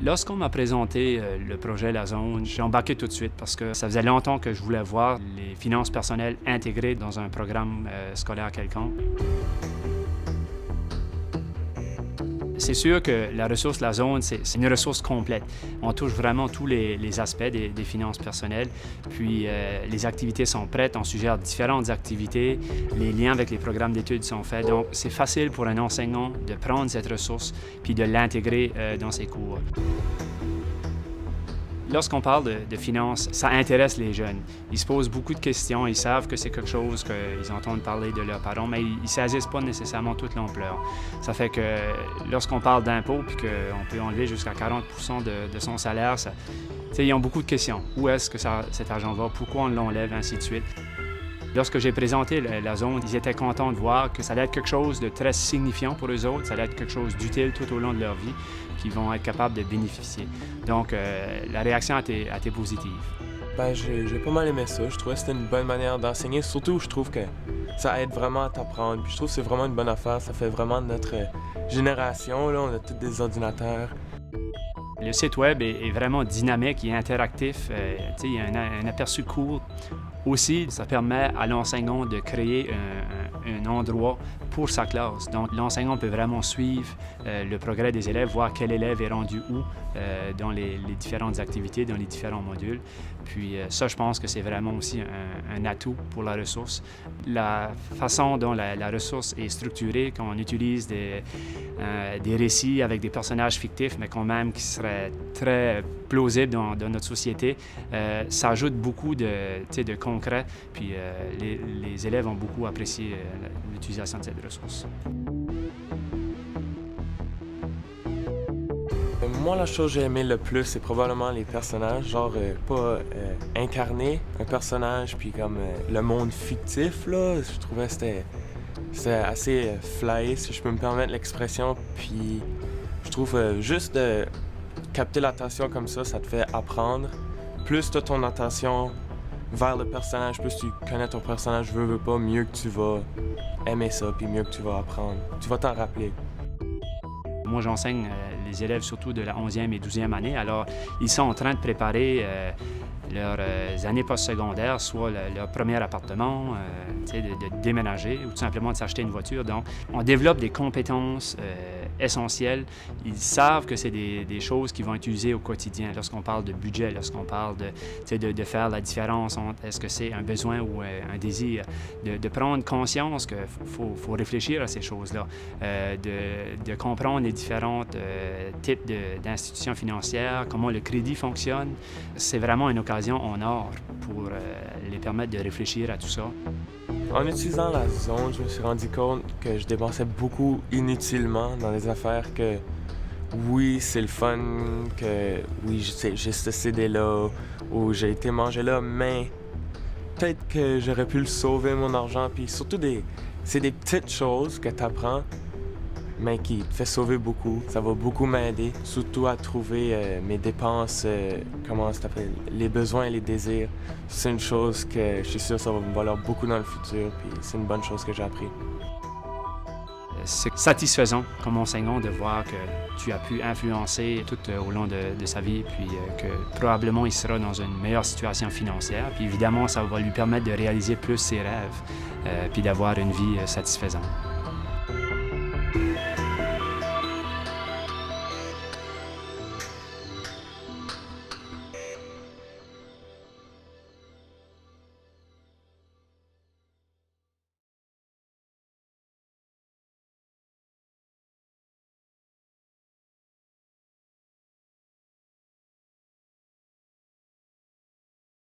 Lorsqu'on m'a présenté le projet La Zone, j'ai embarqué tout de suite parce que ça faisait longtemps que je voulais voir les finances personnelles intégrées dans un programme scolaire quelconque. C'est sûr que la ressource La Zone, c'est une ressource complète. On touche vraiment tous les aspects des finances personnelles. Puis les activités sont prêtes, on suggère différentes activités, les liens avec les programmes d'études sont faits. Donc c'est facile pour un enseignant de prendre cette ressource puis de l'intégrer dans ses cours. Lorsqu'on parle de finances, ça intéresse les jeunes. Ils se posent beaucoup de questions, ils savent que c'est quelque chose qu'ils entendent parler de leurs parents, mais ils ne saisissent pas nécessairement toute l'ampleur. Ça fait que lorsqu'on parle d'impôts puis qu'on peut enlever jusqu'à 40 de son salaire, ils ont beaucoup de questions. Où est-ce que cet argent va? Pourquoi on l'enlève? Ainsi de suite. Lorsque j'ai présenté la zone, ils étaient contents de voir que ça allait être quelque chose de très signifiant pour eux autres, ça allait être quelque chose d'utile tout au long de leur vie, qu'ils vont être capables de bénéficier. Donc, la réaction a été positive. Ben, j'ai pas mal aimé ça. Je trouvais que c'était une bonne manière d'enseigner. Surtout, je trouve que ça aide vraiment à t'apprendre. Puis je trouve que c'est vraiment une bonne affaire. Ça fait vraiment de notre génération. Là, on a tous des ordinateurs. Le site web est vraiment dynamique et interactif. Il y a un aperçu court. Aussi, ça permet à l'enseignant de créer un endroit pour sa classe. Donc, l'enseignant peut vraiment suivre le progrès des élèves, voir quel élève est rendu où dans les différentes activités, dans les différents modules. Puis ça, je pense que c'est vraiment aussi un atout pour la ressource. La façon dont la ressource est structurée, quand on utilise des récits avec des personnages fictifs, mais quand même qui seraient très plausibles dans notre société, ça ajoute beaucoup de concret, puis les élèves ont beaucoup apprécié l'utilisation de cette ressource. Moi, la chose que j'ai aimé le plus, c'est probablement les personnages. Genre, pas incarner un personnage, puis comme le monde fictif, là. Je trouvais que c'était assez flyé, si je peux me permettre l'expression. Puis, je trouve juste de capter l'attention comme ça te fait apprendre. Plus tu as ton attention vers le personnage, plus tu connais ton personnage, veux pas, mieux que tu vas aimer ça, puis mieux que tu vas apprendre. Tu vas t'en rappeler. Moi, j'enseigne les élèves surtout de la 11e et 12e année. Alors, ils sont en train de préparer leurs années postsecondaires, soit leur premier appartement, de déménager ou tout simplement de s'acheter une voiture. Donc, on développe des compétences essentielles. Ils savent que c'est des choses qu'ils vont utiliser au quotidien. Lorsqu'on parle de budget, lorsqu'on parle de faire la différence entre est-ce que c'est un besoin ou un désir, de prendre conscience qu'il faut réfléchir à ces choses-là, de comprendre les différents types d'institutions financières, comment le crédit fonctionne. C'est vraiment une occasion en or pour les permettre de réfléchir à tout ça. En utilisant la zone, je me suis rendu compte que je dépensais beaucoup inutilement dans des affaires que, oui, c'est le fun, que oui, j'ai ce CD-là, ou j'ai été manger là, mais peut-être que j'aurais pu le sauver, mon argent, puis surtout c'est des petites choses que tu apprends, mais qui te fait sauver beaucoup. Ça va beaucoup m'aider, surtout à trouver mes dépenses, comment ça s'appelle, les besoins et les désirs. C'est une chose que je suis sûr que ça va me valoir beaucoup dans le futur, puis c'est une bonne chose que j'ai appris. C'est satisfaisant comme enseignant de voir que tu as pu influencer tout au long de sa vie, puis que probablement il sera dans une meilleure situation financière. Puis évidemment, ça va lui permettre de réaliser plus ses rêves, puis d'avoir une vie satisfaisante.